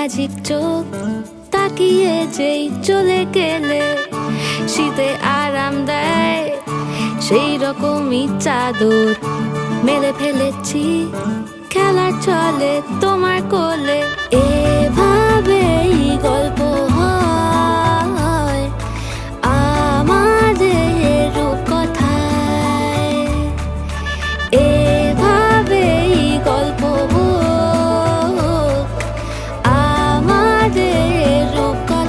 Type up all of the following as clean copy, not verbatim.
Magic চোখ তাকিয়ে যেই চলে গেলে শীতে আরাম দেয় সেই রকমই চাদর মেলে ফেলেছি খেলার চলে তোমার কোলে। এভাবেই গল্প হয় আমাদের রূপকথায়, এভাবেই গল্প হোক আমাদের রূপকথায়।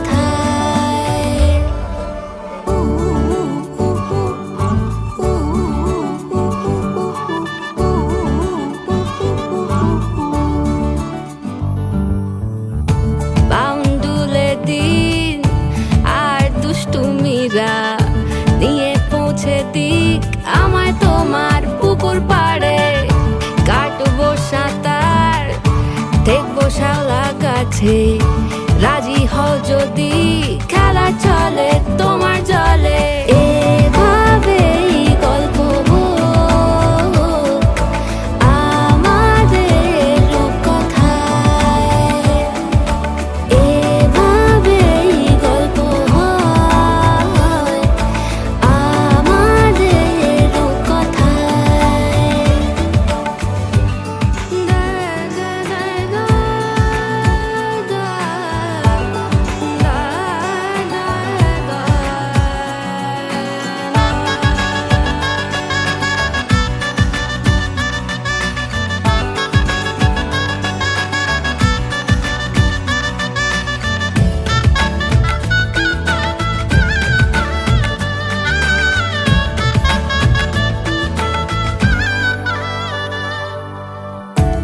বাউন্ডুলে দিন আর দুষ্টুমিরা নিয়ে পৌঁছে দিক আমায় তোমার পুকুর পাড়ে। কাটবো সাঁতার দেখবো শালা গাছে, রাজি হও যদি খেলা চলে তোমার জলে। এভাবেই গল্প হোক আমাদের রূপকথায়, এভাবেই গল্প হয় আমাদের রূপকথায়।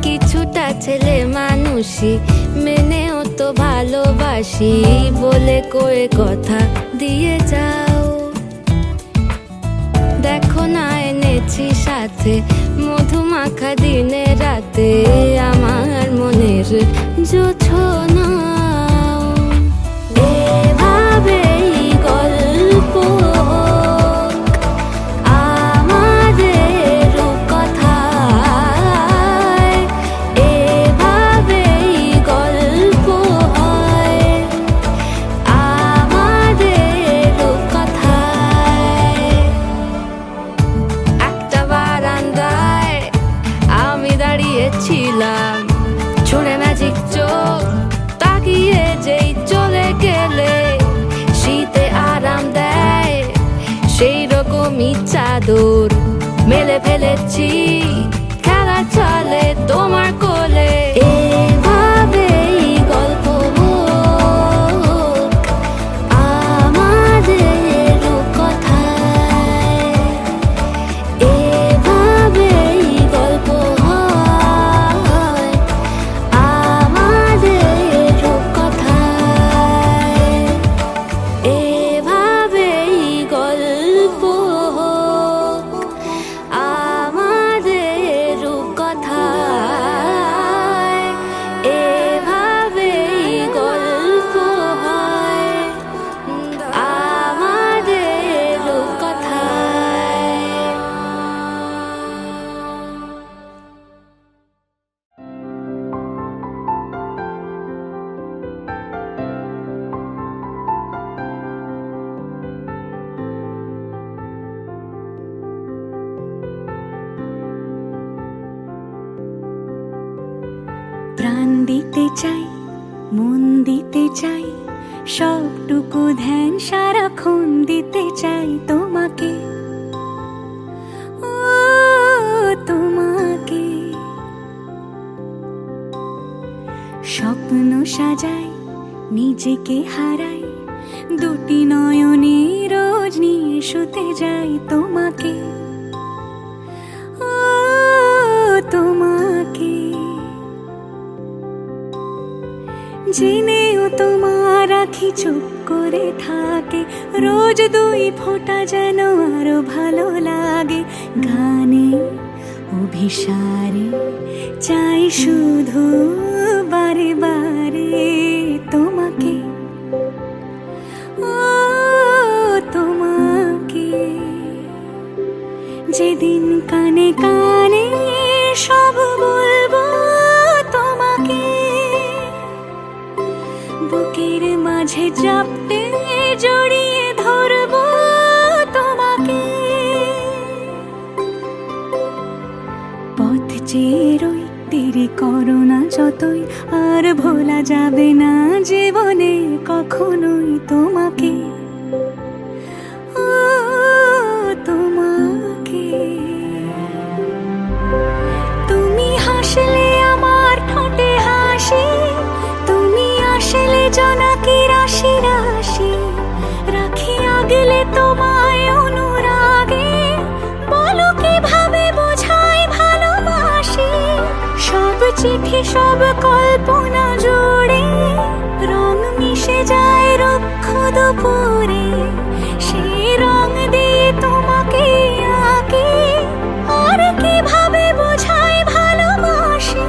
কিছুটা ছেলে মানুষই মেনেও তো ভালোবাসি বলে কয়ে কথা দিয়ে যাও। দেখো না এনেছি সাথে মধুমাখা দিনে রাতে আমার মনের জোছনা। এভাবেই গল্প হোক আমাদের রূপকথায়, এভাবেই গল্প হয় আমাদের রূপকথায়। একটা বারান্দায় আমি দাঁড়িয়েছিলাম, ছুঁড়ে ম্যাজিক চোখ তাকিয়ে যেই চলে গেলে শীতে আরাম দেয় সেই রকমই চাদর মেলে ফেলেছি খেলা চলে তোমার কোলে। এভাবেই গল্প হোক আমাদের রূপকথায়, এভাবেই গল্প হয় আমাদের রূপকথায়, এভাবেই গল্প হোক আমাদের রূপকথায়, এভাবেই গল্প হয় আমাদের রূপকথায়। প্রাণ দিতে চাই, মন দিতে চাই, সবটুকু ধ্যান সারাক্ষণ দিতে চাই তোমাকে, ও তোমাকে। স্বপ্ন সাজাই, নিজেকে হারাই, দুটি নয়নে রোজ নিয়ে শুতে যাই তোমাকে, ও তোমাকে। জেনেও তোমার আখি চুপ করে থাকে, রোজ দুই ফোঁটা যেন আরো ভালো লাগে। গানে অভিসারে চাই শুধু বারে বারে তোমাকে, ও তোমাকে। যেদিন কানে কানে সব বলবো তোমাকে, চাপটে জড়িয়ে ধরবো তোমাকে। পথ চেয়ে রই, দেরি করো না যতই, আর ভোলা যাবে না জীবনে কখনোই তোমাকে। ও তোমাকে, তুমি হাসলে আমার ঠোঁটে হাসি, তুমি আসলে জোনাকি রাশি রাশি, রাখি আগলে তোমায় অনুরাগে, বলো কিভাবে বোঝাই ভালোবাসি। সব চিঠি সব কল্পনা জুড়ে রং মিশে যায় রুক্ষ দুপুরে, সেই রং দিয়ে তোমাকে আঁকি, আর কিভাবে বোঝাই ভালোবাসি।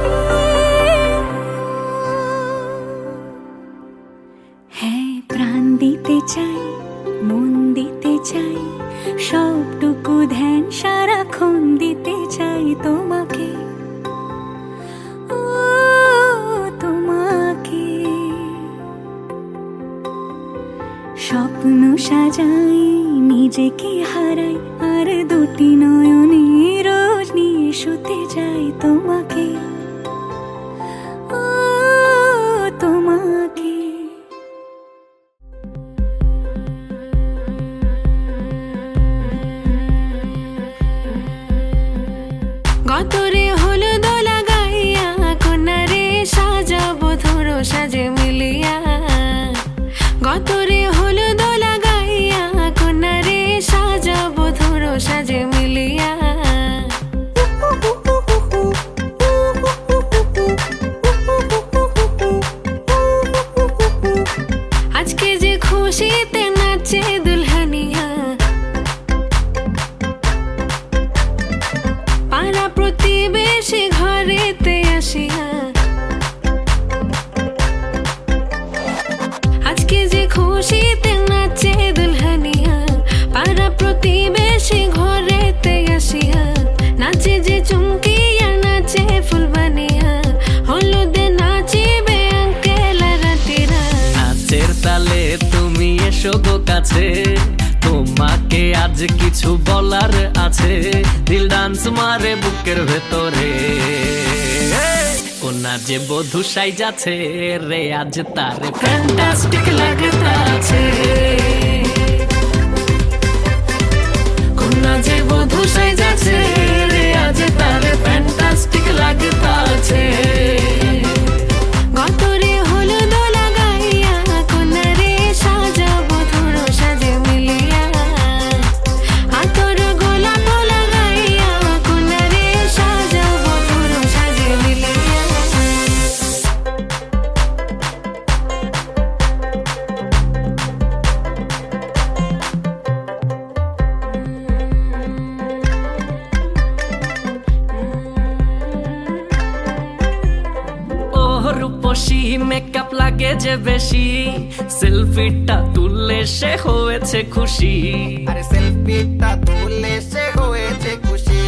হ্যাঁ, প্রাণ দিতে চাই, মন দিতে চাই, সবটুকু ধ্যান সারাক্ষণ দিতে চাই তোমাকে। ও তোমাকে, স্বপ্ন সাজাই, নিজেকে হারাই, আর দুটি নয়নে রোজ নিয়ে শুতে যাই তোমাকে। ও তোমাকে, গতরে হলুদ লাগাইয়া কোনারে সাজাবো ধরো সাজে মিলিয়া। গতরে হলুদ লাগাইয়া কোনারে সাজাবো ধরো সাজে মিলিয়া। আজকে যে খুশিতে নাচে দুলহানিয়া, পাড়া প্রতিবেশী ঘরেতে আসিয়া। আজকে যে খুশিতে নাচে দুলহানিয়া, পাড়া প্রতিবেশী ঘরেতে আসিয়া। নাচে যে চুমকিয়া নাচে ফুলবানিয়া, হলুদে নাচিবে আঙ্কেল রাতিরা। নাচের তালে তুমি এসো গো কাছে, তোমাকে আজ কিছু বলার আছে। দিল ডান্স মারে বুকের ভেতরে, কোনা যে বধূ সাইজাছে রে আজ তার ফ্যান্টাস্টিক লাগতাছে। কোনা যে বধূ সাইজাছে রে আজ তার ফ্যান্টাস্টিক লাগতাছে। গতরে হলুদ লাগাইয়া কোনারে সাজাবো ধরো সাজে মিলিয়া। আতর গোলাপ লাগাইয়া কোনারে সাজাবো ধরো সাজে মিলিয়া। রূপসী মেকআপ লাগে যে বেশি, সেলফিটা তুললে সে হয়েছে খুশি। আরে সেলফিটা তুলে সে হয়েছে খুশি।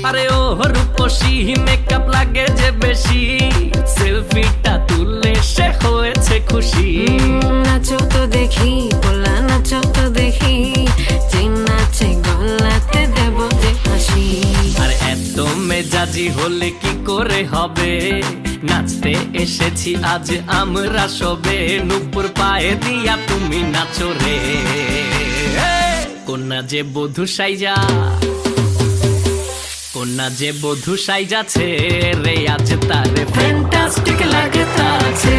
আরে ও রূপসী মেকআপ লাগে যে বেশি, সেলফিটা তুললে সে হয়েছে খুশি। নাচো তো দেখি পোলা, নাচো তো দেখি, যে নাচে গলাতে দেব যে হাসি। আর এত মেজাজি হলে কি করে হবে, নাচতে এসেছি আজ আমরা সবে। নুপুর পায়ে দিয়া তুমি নাচো রে, কোনা যে বধূ সাইজা, কোনা যে বধূ সাইজাছে রে আজ তার ফ্যান্টাস্টিক লাগতাছে।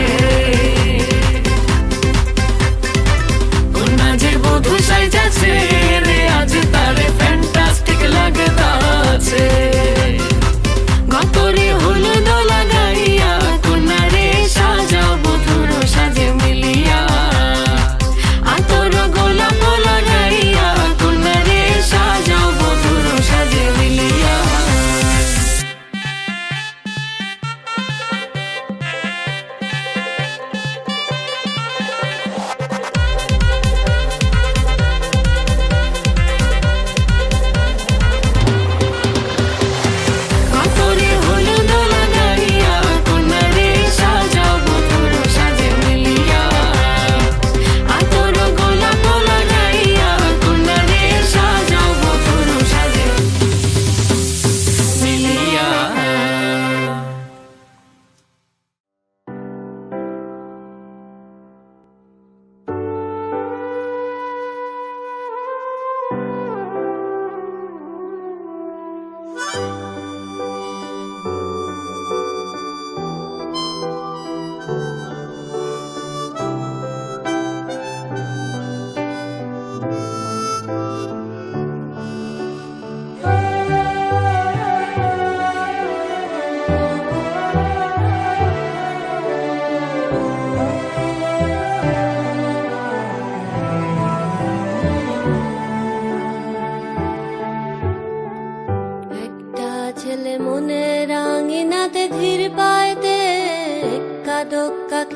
কোনা যে বধূ সাইজাছে রে আজ তার ফ্যান্টাস্টিক লাগতাছে। গতরে হলুদ লাগাইয়া কোনারে সাজাবো ধরো সাজে মিলিয়া। আতর গোলাপ লাগাইয়া কোনারে সাজাবো ধরো সাজে মিলিয়া।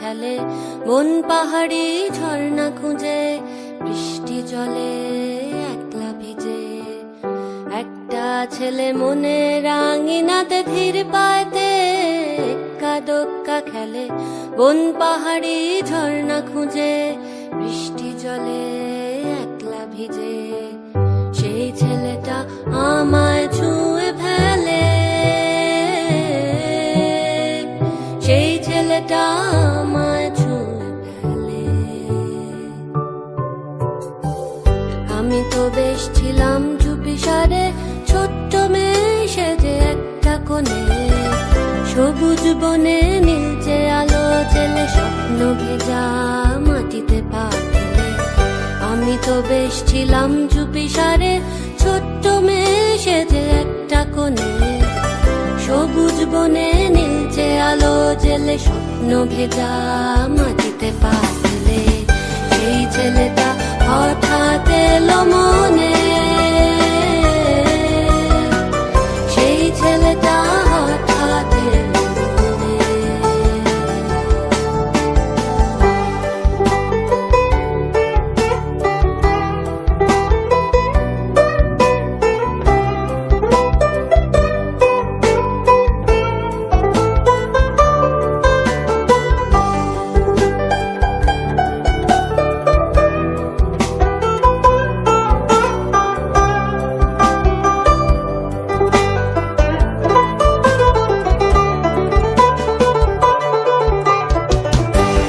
খেলে বন পাহাড়ি ঝর্ণা খুঁজে বৃষ্টি জলে একলা ভিজে একটা ছেলে মনে রাঙিনাতে ধীর পায়তে এক্কা দোক্কা খেলে বন পাহাড়ি ঝর্ণা খুঁজে বৃষ্টি জলে একলা ভিজে সেই ছেলেটা আমায় ছুঁয়ে ফেলে সেই ছেলেটা আমায় ছুঁয়ে ফেলে আমি তো বেশ ছিলাম চুপিসারে ছোট্ট মেয়ে সেজে একটা কোণে সবুজ বনে নীলচে আলো জেলে স্বপ্ন ভেজা মাটিতে পা ফেলে আমি তো বেশ ছিলাম চুপিসারে ছোট্ট মেয়ে সেজে একটা কোণে সবুজ বনে নীলচে আলো জেলে স্বপ্ন ভেজা মাটিতে পা ফেলে সেই ছেলেটা হঠাৎ এলো মনে সেই ছেলেটা হঠাৎ এলো মনে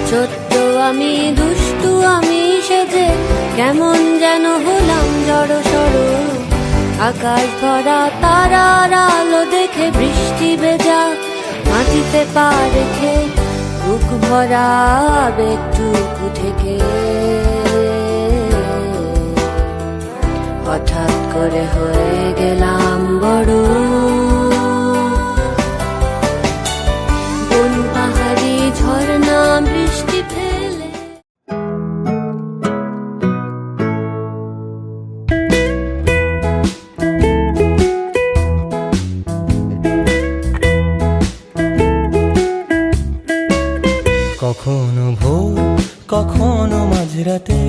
ছোট্ট আমি দুষ্টু আমি সেজে কেমন যেন হলাম জড় সড় আকাশ ভরা তারার আলো দেখে বৃষ্টি ভেজা মাটিতে পা রেখে বুক ভরা আবেগটুকু থেকে হঠাৎ করে হয়ে গেলাম বড় বন পাহাড়ি ঝর্ণা বৃষ্টি ফেলে কখনো ভোর কখনো মাঝরাতে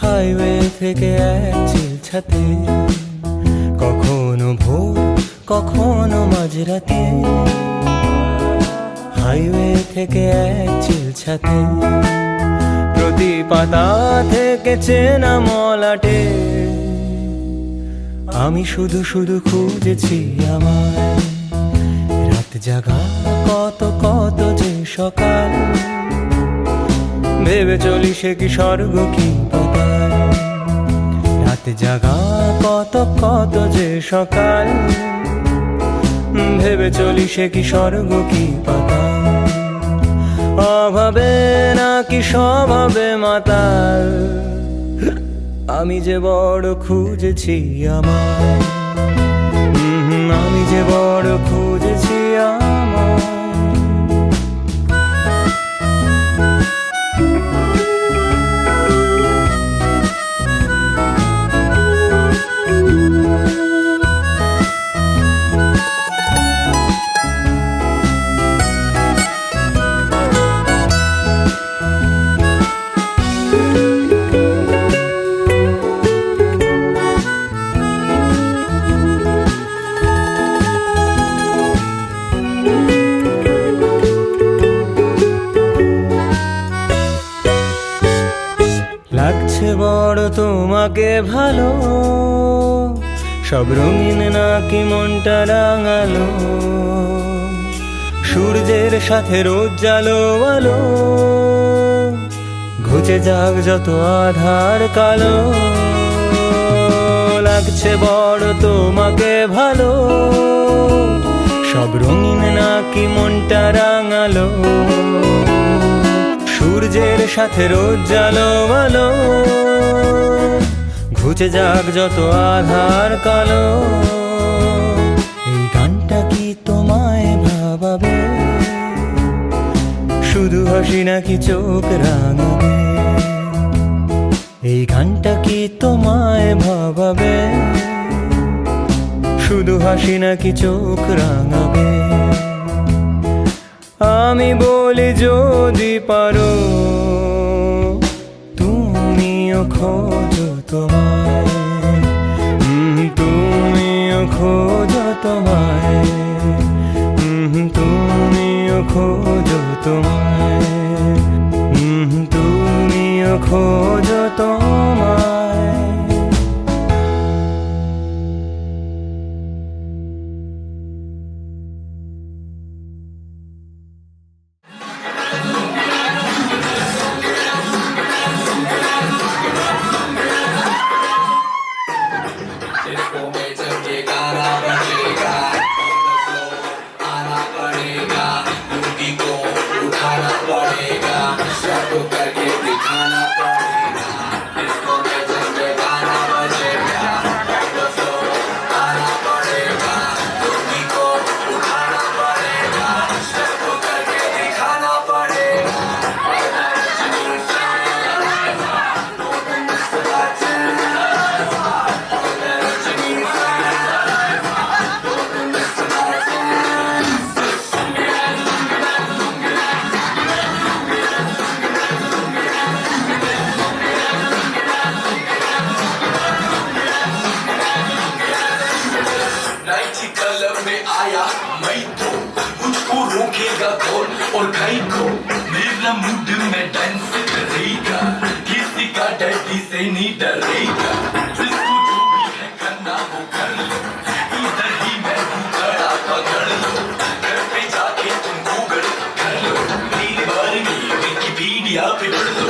হাইওয়ে থেকে এক চিলছাতে কখনো ভোর কখনো মাঝরাতে হাইওয়ে থেকে এক চিলছাতে প্রতি পাতা থেকে চেনা মলাটে আমি শুধু শুধু খুঁজেছি আমায় রাত জাগা কত কত যে সকাল ভেবে চলি সে কি স্বর্গ কি পাতাল রাত জাগা কত কত যে সকাল ভেবে চলি সে কি স্বর্গ কি পাতাল অভাবে নাকি স্বভাবে মাতাল আমি যে বড় খুঁজেছি আমায় আমি যে বড় খুঁজেছি আমায় লাগছে বড় তোমাকে ভালো সব রঙিন নাকি মনটা রাঙালো সূর্যের সাথে রোজ জালো আলো ঘুচে যাক যত আধার কালো লাগছে বড় তোমাকে ভালো সব রঙিন নাকি মনটা রাঙালো সূর্যের সাথে রোজ জালো আলো ঘুচে যাক যত আধার কালো এই গানটা কি তোমায় ভাবাবে শুধু হাসি নাকি চোখ রাঙাবে এই গানটা কি তোমায় ভাবাবে শুধু হাসি নাকি চোখ রাঙাবে আমি বলি যদি পারো তুমিও খোঁজো তোমায়, তুমিও খোঁজো তোমায়, তুমিও খোঁজো তোমায়, তুমিও খোঁজো তোমায়। और खाई को मेरा मूड में डांस करेगा, किसी का डैडी से नहीं डरेगा, जिसको जो भी है करना वो कर लो, इधर ही मैं हूँ खड़ा पकड़ लो, घर पे जाके तुम गूगल कर लो, मेरे बारे में विकिपीडिया पे पढ़ लो।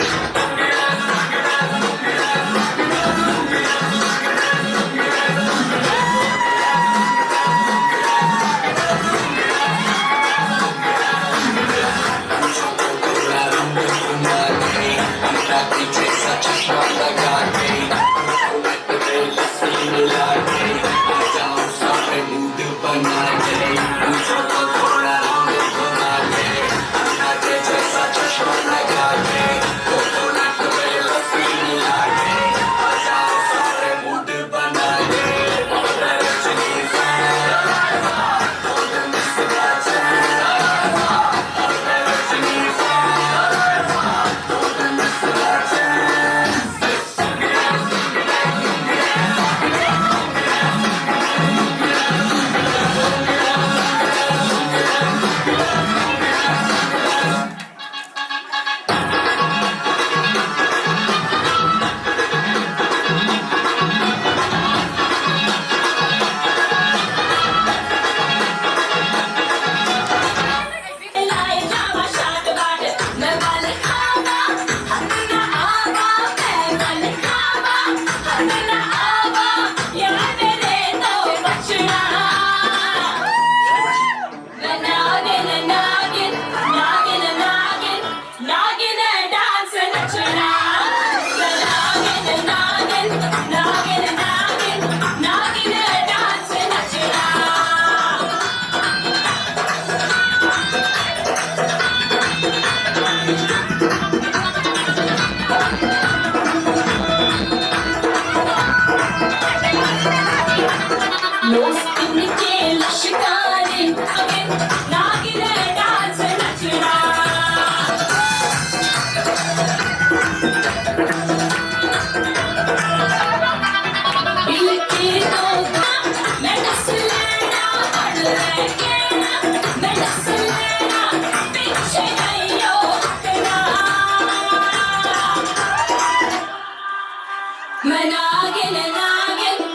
Nagging,